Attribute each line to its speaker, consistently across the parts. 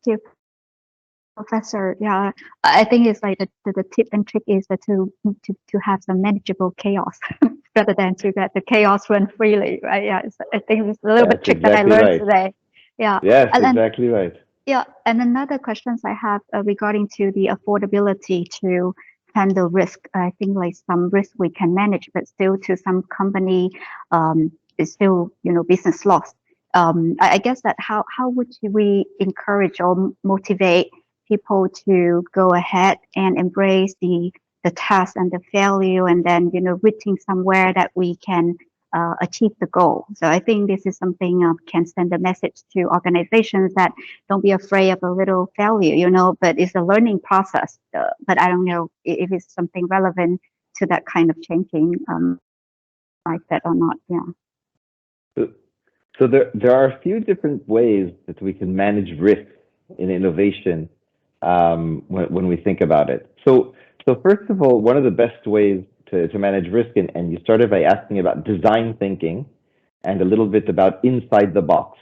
Speaker 1: you, Professor. Yeah, I think it's like the tip and trick is that to have some manageable chaos rather than to let the chaos run freely, right? Yeah, I think it's a little bit
Speaker 2: That's
Speaker 1: trick that I
Speaker 2: exactly
Speaker 1: learned
Speaker 2: right.
Speaker 1: today. Yeah,
Speaker 2: Yes,
Speaker 1: and then
Speaker 2: exactly right.
Speaker 1: yeah, and another questions I have regarding to the affordability to handle risk. I think like some risk we can manage, but still to some company, is still business loss. I guess that how would we encourage or motivate people to go ahead and embrace the task and the failure, and then reaching somewhere that we can achieve the goal. So I think this is something can send a message to organizations that don't be afraid of a little failure, but it's a learning process. But I don't know if it's something relevant to that kind of changing mindset or not. Yeah.
Speaker 2: So, so there are a few different ways that we can manage risk in innovation when we think about it. So first of all, one of the best ways to manage risk, and you started by asking about design thinking and a little bit about inside the box.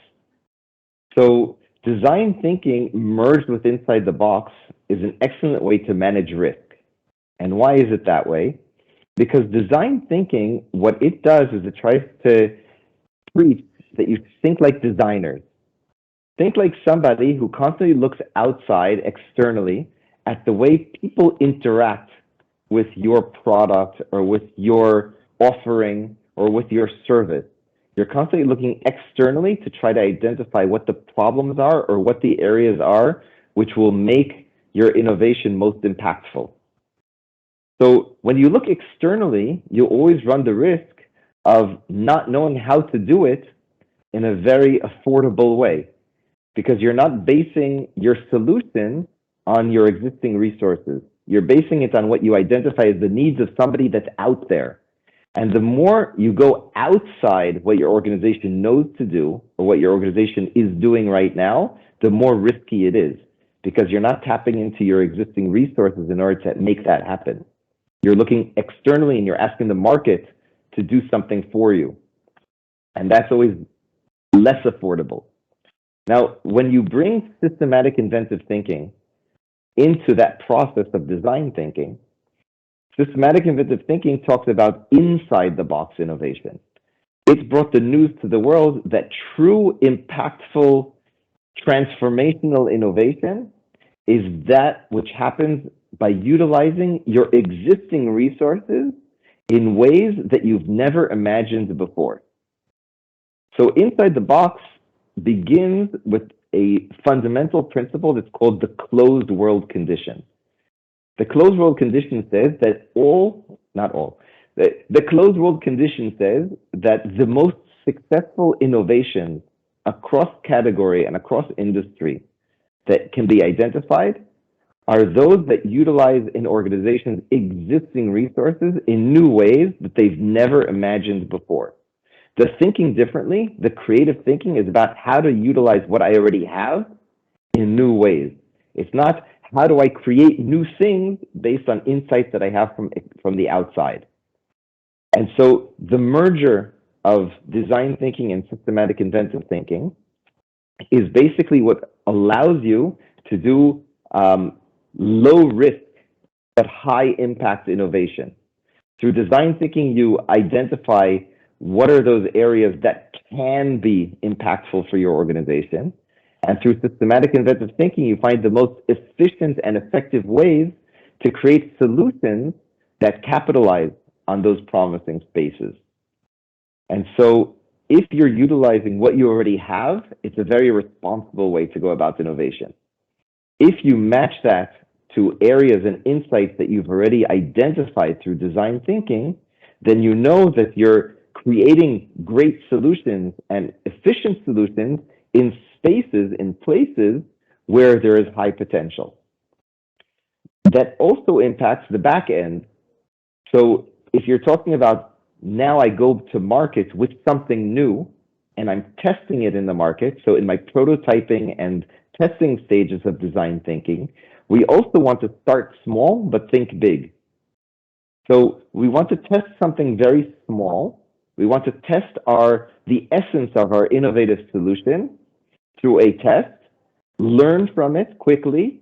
Speaker 2: So design thinking merged with inside the box is an excellent way to manage risk. And why is it that way? Because design thinking, what it does is it tries to preach that you think like designers. Think like somebody who constantly looks outside externally at the way people interact with your product or with your offering or with your service. You're constantly looking externally to try to identify what the problems are or what the areas are which will make your innovation most impactful. So when you look externally, you always run the risk of not knowing how to do it in a very affordable way because you're not basing your solution on your existing resources. You're basing it on what you identify as the needs of somebody that's out there. And the more you go outside what your organization knows to do or what your organization is doing right now, the more risky it is because you're not tapping into your existing resources in order to make that happen. You're looking externally and you're asking the market to do something for you. And that's always less affordable. Now, when you bring systematic inventive thinking into that process of design thinking, systematic inventive thinking talks about inside the box innovation. It's brought the news to the world that true, impactful, transformational innovation is that which happens by utilizing your existing resources in ways that you've never imagined before. So inside the box begins with a fundamental principle that's called the closed world condition. The closed world condition says that not all, the closed world condition says that the most successful innovations across category and across industry that can be identified are those that utilize an organization's existing resources in new ways that they've never imagined before. The thinking differently, the creative thinking is about how to utilize what I already have in new ways. It's not how do I create new things based on insights that I have from the outside. And so the merger of design thinking and systematic inventive thinking is basically what allows you to do low risk but high impact innovation. Through design thinking, you identify what are those areas that can be impactful for your organization. And through systematic inventive thinking, you find the most efficient and effective ways to create solutions that capitalize on those promising spaces. And so if you're utilizing what you already have, it's a very responsible way to go about innovation. If you match that to areas and insights that you've already identified through design thinking, then you know that you're creating great solutions and efficient solutions in spaces, in places where there is high potential. That also impacts the back end. So if you're talking about now I go to market with something new and I'm testing it in the market, so in my prototyping and testing stages of design thinking, we also want to start small but think big. So we want to test something very small. We want to test the essence of our innovative solution through a test, learn from it quickly.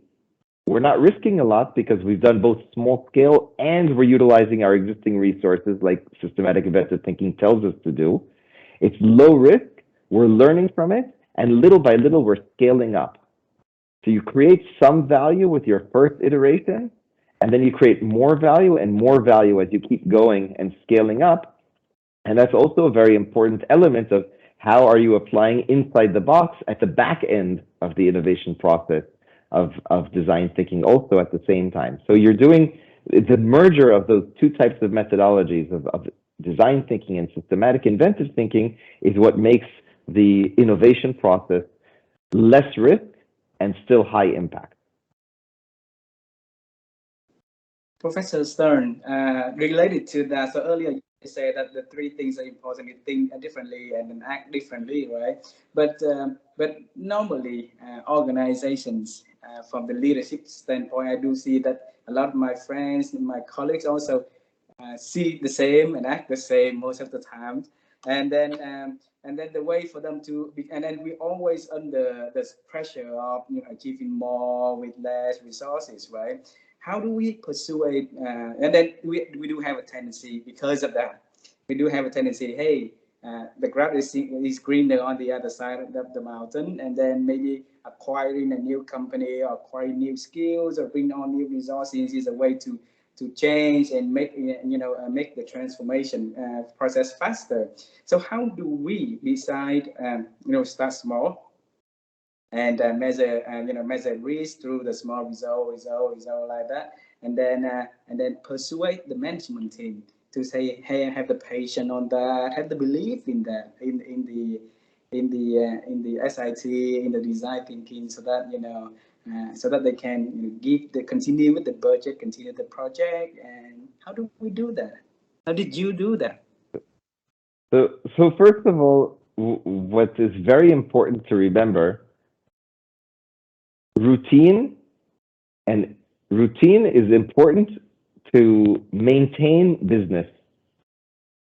Speaker 2: We're not risking a lot because we've done both small scale and we're utilizing our existing resources like systematic inventive thinking tells us to do. It's low risk, we're learning from it, and little by little we're scaling up. So you create some value with your first iteration, and then you create more value and more value as you keep going and scaling up. And that's also a very important element of how are you applying inside the box at the back end of the innovation process of design thinking also at the same time. So you're doing the merger of those two types of methodologies of design thinking and systematic inventive thinking is what makes the innovation process less risk and still high impact.
Speaker 3: Professor Stern, related to that, so earlier you said that the three things are important: you think differently and then act differently, right? But normally, organizations, from the leadership standpoint, I do see that a lot of my friends and my colleagues also see the same and act the same most of the time, and then the way for them to be, and then we always under this pressure of achieving more with less resources, right? How do we persuade? And then we do have a tendency because of that. We do have a tendency. Hey, the grass is greener on the other side of the mountain, and then maybe acquiring a new company or acquiring new skills or bring on new resources is a way to change and make the transformation process faster. So how do we decide? Start small and measure risk through the small result like that, and then persuade the management team to say, hey, have the patience on that, have the belief in that, in the SIT, in the design thinking, so that so that they can continue with the budget, continue the project. And how do we do that? How did you do that?
Speaker 2: So first of all, what is very important to remember, routine is important to maintain business.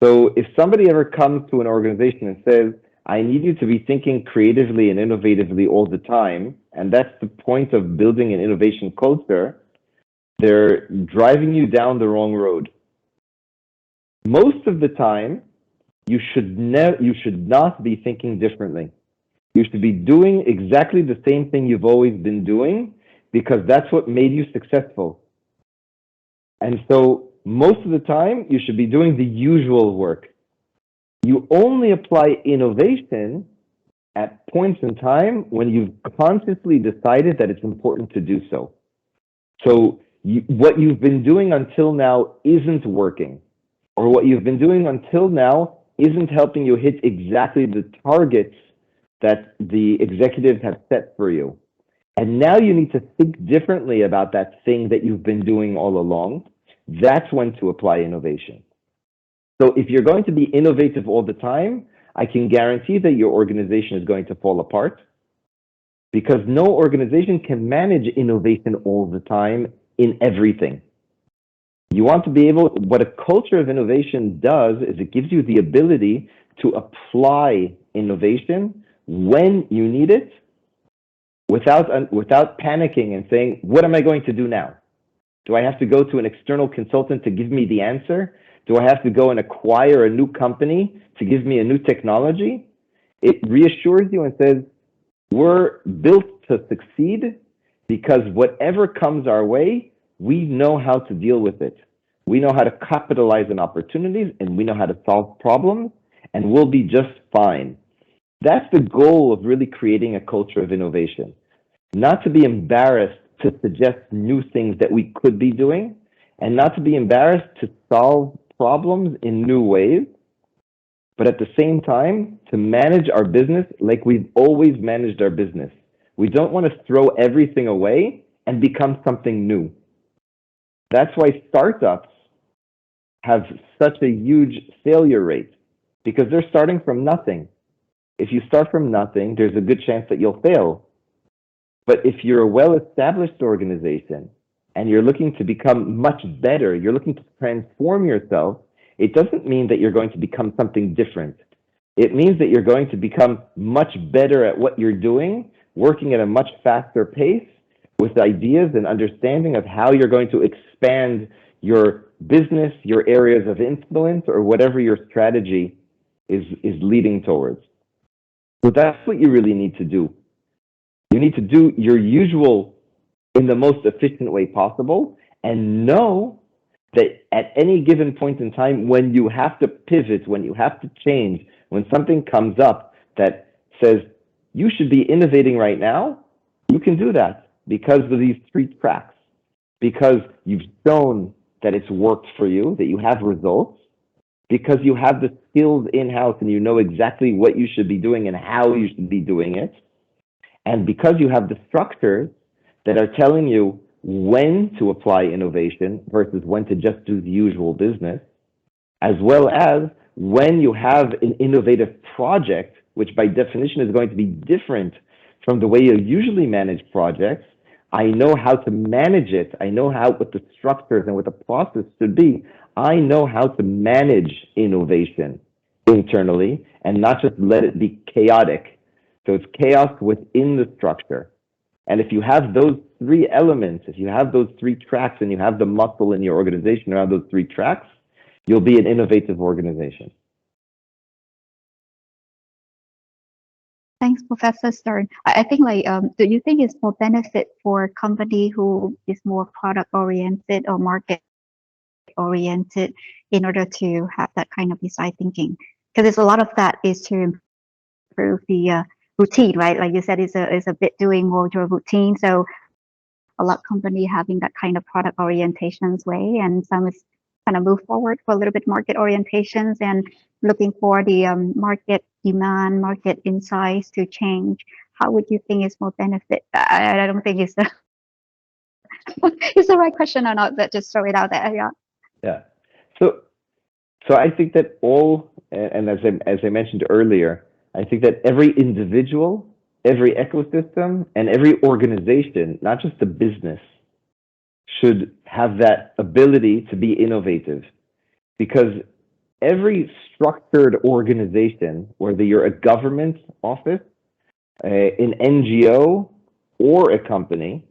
Speaker 2: So if somebody ever comes to an organization and says, I need you to be thinking creatively and innovatively all the time, and that's the point of building an innovation culture, they're driving you down the wrong road. Most of the time, you should not be thinking differently. You should be doing exactly the same thing you've always been doing, because that's what made you successful. And so most of the time, you should be doing the usual work. You only apply innovation at points in time when you've consciously decided that it's important to do so. So what you've been doing until now isn't working, or what you've been doing until now isn't helping you hit exactly the targets that the executives have set for you. And now you need to think differently about that thing that you've been doing all along. That's when to apply innovation. So if you're going to be innovative all the time, I can guarantee that your organization is going to fall apart, because no organization can manage innovation all the time in everything. You want to be able, what a culture of innovation does is it gives you the ability to apply innovation when you need it, without panicking and saying, what am I going to do now? Do I have to go to an external consultant to give me the answer? Do I have to go and acquire a new company to give me a new technology? It reassures you and says, we're built to succeed because whatever comes our way, we know how to deal with it. We know how to capitalize on opportunities, and we know how to solve problems, and we'll be just fine. That's the goal of really creating a culture of innovation. Not to be embarrassed to suggest new things that we could be doing, and not to be embarrassed to solve problems in new ways, but at the same time, to manage our business like we've always managed our business. We don't want to throw everything away and become something new. That's why startups have such a huge failure rate, because they're starting from nothing. If you start from nothing, there's a good chance that you'll fail. But if you're a well-established organization and you're looking to become much better, you're looking to transform yourself, it doesn't mean that you're going to become something different. It means that you're going to become much better at what you're doing working at a much faster pace with ideas and understanding of how you're going to expand your business, your areas of influence, or whatever your strategy is leading towards. So that's what you really need to do. You need to do your usual in the most efficient way possible, and know that at any given point in time, when you have to pivot, when you have to change, when something comes up that says you should be innovating right now, you can do that because of these three tracks, because you've shown that it's worked for you, that you have results, because you have the skills in-house and you know exactly what you should be doing and how you should be doing it, and because you have the structures that are telling you when to apply innovation versus when to just do the usual business, as well as when you have an innovative project, which by definition is going to be different from the way you usually manage projects. I know how to manage it. I know what the structures and what the process should be. I know how to manage innovation internally and not just let it be chaotic. So it's chaos within the structure. And if you have those three elements, if you have those three tracks and you have the muscle in your organization around those three tracks, you'll be an innovative organization.
Speaker 1: Thanks, Professor Stern. I think do you think it's more benefit for a company who is more product oriented or market oriented in order to have that kind of design thinking? Because there's a lot of that is to improve the routine, right? Like you said, it's a bit doing more to a routine. So a lot of company having that kind of product orientations way, and some is kind of move forward for a little bit market orientations and looking for the market demand, market insights to change. How would you think is more benefit? I don't think it's the it's the right question or not, but just throw it out there. Yeah.
Speaker 2: Yeah. So I think that and as I mentioned earlier, I think that every individual, every ecosystem, and every organization, not just the business, should have that ability to be innovative. Because every structured organization, whether you're a government office, an NGO, or a company,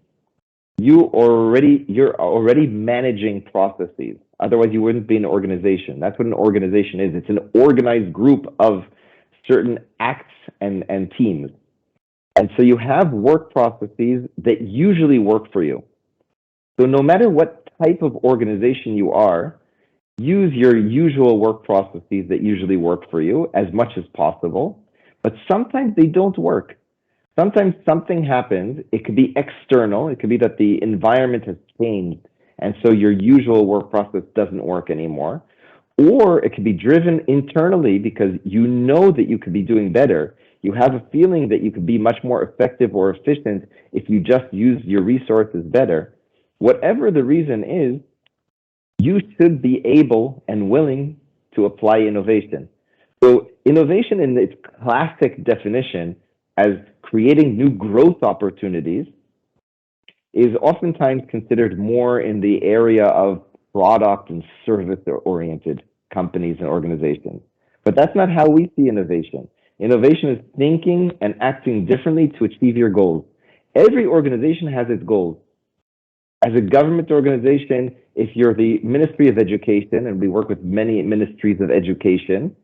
Speaker 2: you're already managing processes. Otherwise, you wouldn't be an organization. That's what an organization is. It's an organized group of certain acts and teams. And so you have work processes that usually work for you. So no matter what type of organization you are, use your usual work processes that usually work for you as much as possible. But sometimes they don't work. Sometimes something happens. It could be external. It could be that the environment has changed, and so your usual work process doesn't work anymore. Or it could be driven internally because you know that you could be doing better. You have a feeling that you could be much more effective or efficient if you just use your resources better. Whatever the reason is, you should be able and willing to apply innovation. So innovation in its classic definition as creating new growth opportunities is oftentimes considered more in the area of product and service-oriented companies and organizations. But that's not how we see innovation. Innovation is thinking and acting differently to achieve your goals. Every organization has its goals. As a government organization, if you're the Ministry of Education, and we work with many ministries of education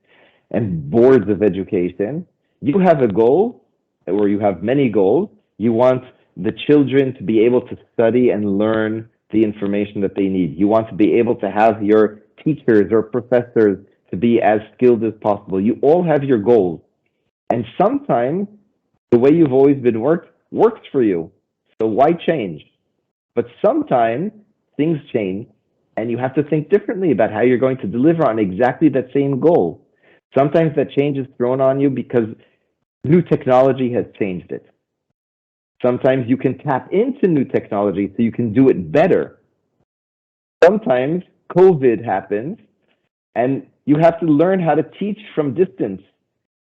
Speaker 2: and boards of education, you have a goal, or you have many goals. You want the children to be able to study and learn the information that they need. You want to be able to have your teachers or professors to be as skilled as possible. You all have your goals. And sometimes the way you've always been works for you. So why change? But sometimes things change and you have to think differently about how you're going to deliver on exactly that same goal. Sometimes that change is thrown on you because new technology has changed it. Sometimes you can tap into new technology so you can do it better. Sometimes COVID happens and you have to learn how to teach from distance,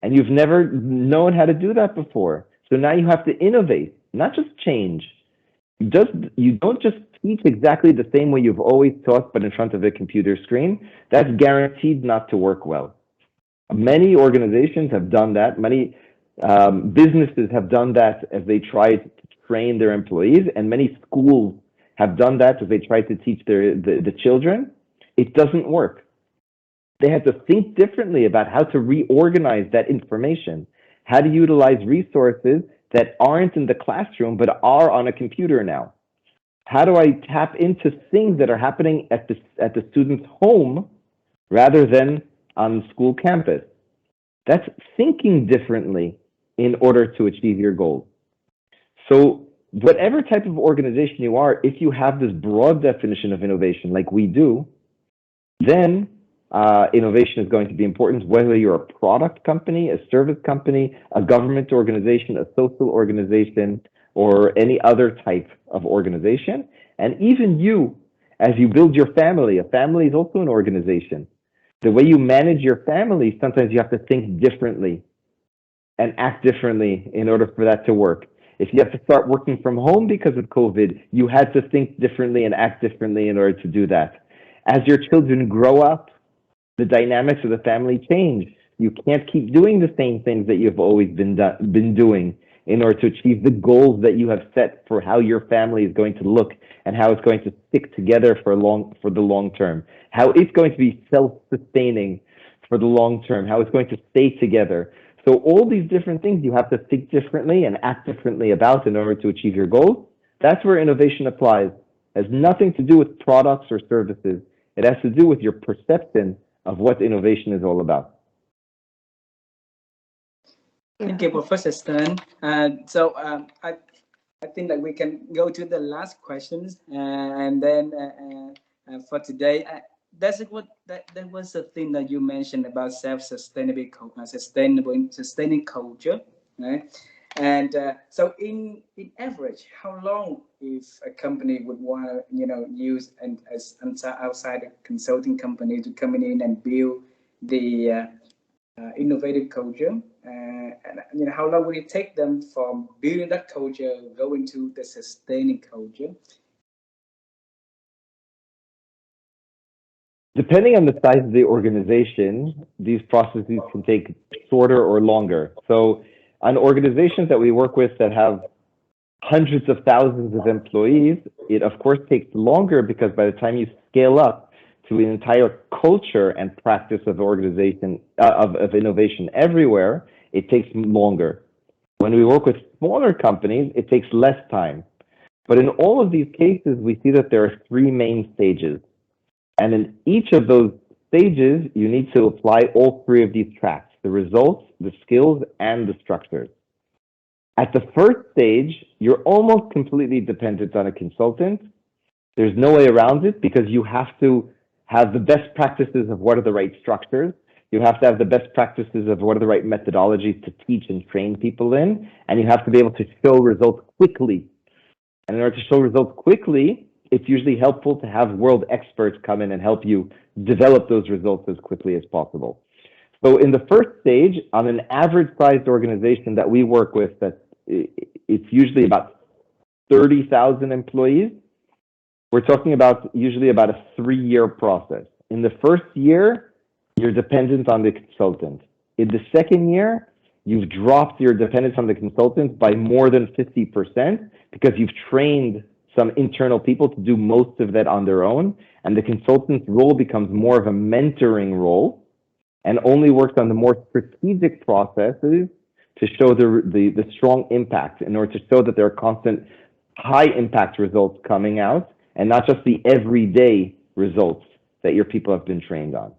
Speaker 2: and you've never known how to do that before. So now you have to innovate, not just change. You don't just teach exactly the same way you've always taught, but in front of a computer screen. That's guaranteed not to work well. Many organizations have done that. Many Businesses have done that as they try to train their employees, and many schools have done that as they try to teach the children. It doesn't work. They had to think differently about how to reorganize that information, how to utilize resources that aren't in the classroom but are on a computer now. How do I tap into things that are happening at the student's home rather than on school campus? That's thinking differently in order to achieve your goals. So whatever type of organization you are, if you have this broad definition of innovation like we do, then innovation is going to be important, whether you're a product company, a service company, a government organization, a social organization, or any other type of organization. And even you, as you build your family, a family is also an organization. The way you manage your family, sometimes you have to think differently and act differently in order for that to work. If you have to start working from home because of COVID, you had to think differently and act differently in order to do that. As your children grow up, the dynamics of the family change. You can't keep doing the same things that you've always been doing in order to achieve the goals that you have set for how your family is going to look and how it's going to stick together for the long term, how it's going to be self-sustaining for the long term, how it's going to stay together. So all these different things you have to think differently and act differently about in order to achieve your goals. That's where innovation applies. It has nothing to do with products or services. It has to do with your perception of what innovation is all about.
Speaker 3: Thank you, Professor Stern. I think that we can go to the last questions, and then for today, that was the thing that you mentioned about sustaining culture, right? And so, in average, how long if a company would want to use an outside consulting company to come in and build the innovative culture, and how long would it take them from building that culture going to the sustaining culture?
Speaker 2: Depending on the size of the organization, these processes can take shorter or longer. So on organizations that we work with that have hundreds of thousands of employees, it of course takes longer because by the time you scale up to an entire culture and practice of organization of innovation everywhere, it takes longer. When we work with smaller companies, it takes less time. But in all of these cases, we see that there are three main stages. And in each of those stages, you need to apply all three of these tracks: the results, the skills, and the structures. At the first stage, you're almost completely dependent on a consultant. There's no way around it because you have to have the best practices of what are the right structures. You have to have the best practices of what are the right methodologies to teach and train people in. And you have to be able to show results quickly. And in order to show results quickly, it's usually helpful to have world experts come in and help you develop those results as quickly as possible. So in the first stage, on an average-sized organization that we work with, that it's usually about 30,000 employees, we're talking about usually about a 3-year process. In the first year, you're dependent on the consultant. In the second year, you've dropped your dependence on the consultant by more than 50% because you've trained some internal people to do most of that on their own, and the consultant's role becomes more of a mentoring role and only works on the more strategic processes to show the strong impact in order to show that there are constant high impact results coming out and not just the everyday results that your people have been trained on.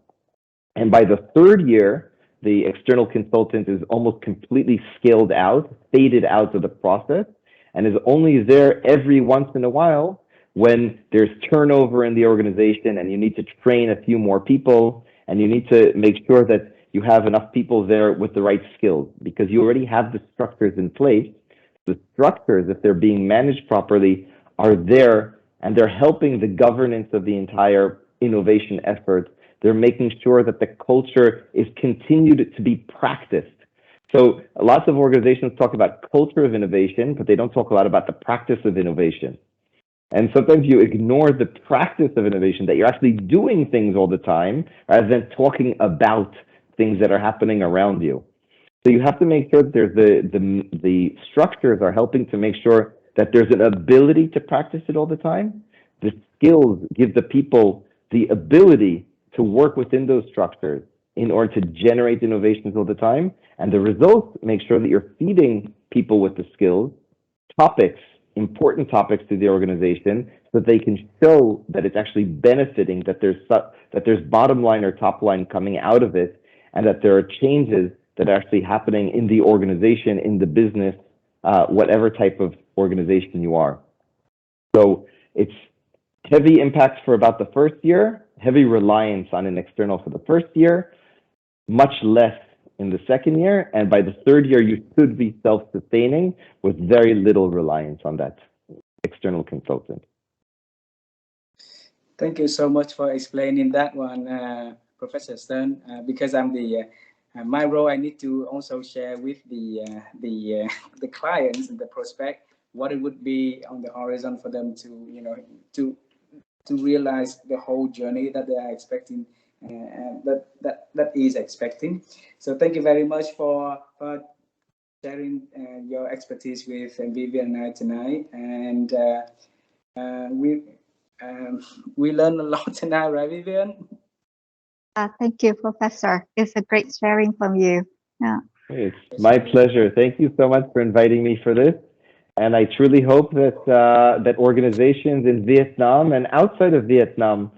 Speaker 2: And by the third year, the external consultant is almost completely scaled out, faded out of the process, and is only there every once in a while when there's turnover in the organization and you need to train a few more people and you need to make sure that you have enough people there with the right skills because you already have the structures in place. The structures, if they're being managed properly, are there and they're helping the governance of the entire innovation effort. They're making sure that the culture is continued to be practiced. So lots of organizations talk about culture of innovation, but they don't talk a lot about the practice of innovation. And sometimes you ignore the practice of innovation, that you're actually doing things all the time rather than talking about things that are happening around you. So you have to make sure that there's the structures are helping to make sure that there's an ability to practice it all the time. The skills give the people the ability to work within those structures in order to generate innovations all the time. And the results make sure that you're feeding people with the skills, topics, important topics to the organization, so that they can show that it's actually benefiting, that there's bottom line or top line coming out of it, and that there are changes that are actually happening in the organization, in the business, whatever type of organization you are. So it's heavy impacts for about the first year, heavy reliance on an external for the first year, much less in the second year, and by the third year, you should be self-sustaining with very little reliance on that external consultant.
Speaker 3: Thank you so much for explaining that one, Professor Stern. Because I'm the my role, I need to also share with the clients and the prospect what it would be on the horizon for them to to realize the whole journey that they are expecting, that is expecting. So thank you very much for sharing your expertise with Vivian and I tonight, and we learned a lot tonight, right, Vivian?
Speaker 1: Thank you, Professor. It's a great sharing from you. Yeah.
Speaker 2: It's my pleasure. Thank you so much for inviting me for this. And I truly hope that that organizations in Vietnam and outside of Vietnam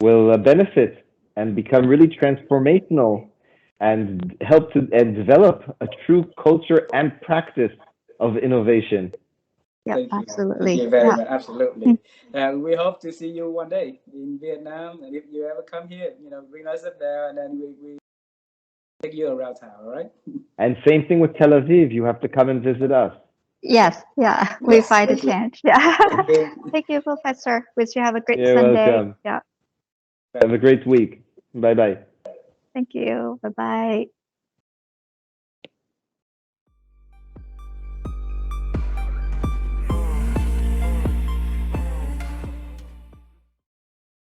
Speaker 2: will benefit and become really transformational and help to and develop a true culture and practice of innovation.
Speaker 1: Yeah, absolutely.
Speaker 3: Thank you very
Speaker 1: Yeah.
Speaker 3: much. Absolutely. We hope to see you one day in Vietnam, and if you ever come here, bring us up there, and then we take you around town. All right.
Speaker 2: And same thing with Tel Aviv. You have to come and visit us.
Speaker 1: Yes, yeah, we
Speaker 3: Yes,
Speaker 1: find a
Speaker 3: thank you.
Speaker 1: chance. Yeah.
Speaker 3: Thank you.
Speaker 1: Thank you, Professor. Wish you have a great
Speaker 2: You're
Speaker 1: Sunday.
Speaker 2: welcome.
Speaker 1: Yeah.
Speaker 2: Have a great week. Bye-bye.
Speaker 1: Thank you. Bye-bye.